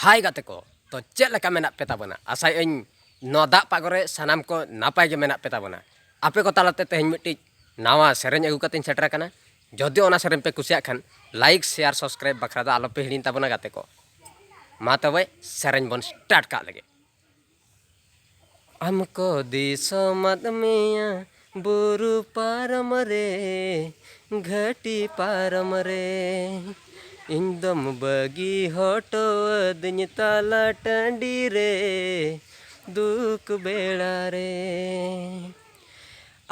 हाय गाते को तो चेक लेका मेना पे ताबोना आशा इन नो दाग पागरे सानाम को नापाय गे मेना पे ताबोना आपे को तालाते तेहें मिट्टी नावा सेरेंज अगु कतिन सेटर कना जदि ओना सेरेंज पे कुसिया खान लाइक शेयर सब्सक्राइब बखरा दा आलो पे हिड़िन ताबोना गाते को मा तबे सेरेंज बन स्टार्ट का लगे हमको दिसमत मिया बुरु पारम रे घटी पारम रे इंदम बगी होटो दिन ताला टंडी रे दुख बेड़ा रे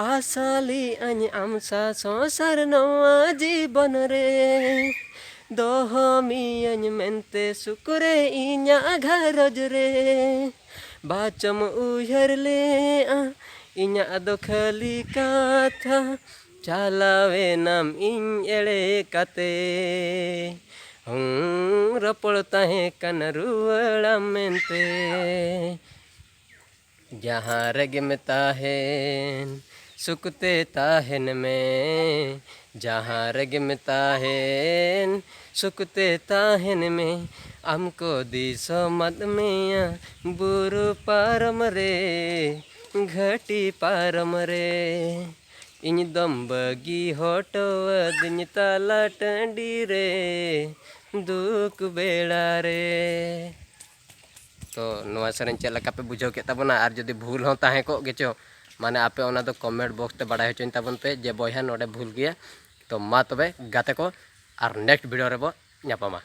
आसाली अñ आमसा संसार नवा जीवन रे दोहमियñ मेनते सुकरे इñा घरज रे बाचम उहर ले इñा दो खाली काथा चालावे नाम इñ एड़े काते रपड़ ताहे कन रुवड़ा मेनते जहाँ रग में ताहेन सुकते ताहेन में जहाँ रग में ताहेन सुकते ताहेन में हमको दिसो मत में बुरु पारम रे घटी पारम रे इन दम बगी होटो दिन ताला टंडी रे दुख बेड़ा रे। तो नवा सेरेंज चेक लका पे बुझाव के ताबोना आर जदि भूल हो ताहे को गेचो माने आपे ओना दो कमेंट बॉक्स ते बाड़ाय होचन ताबोन पे जे बॉयहा नोडे भूल गया तो मा तबे गाते को आर नेक्स्ट वीडियो रे बो ᱧᱟᱯᱟᱢᱟ।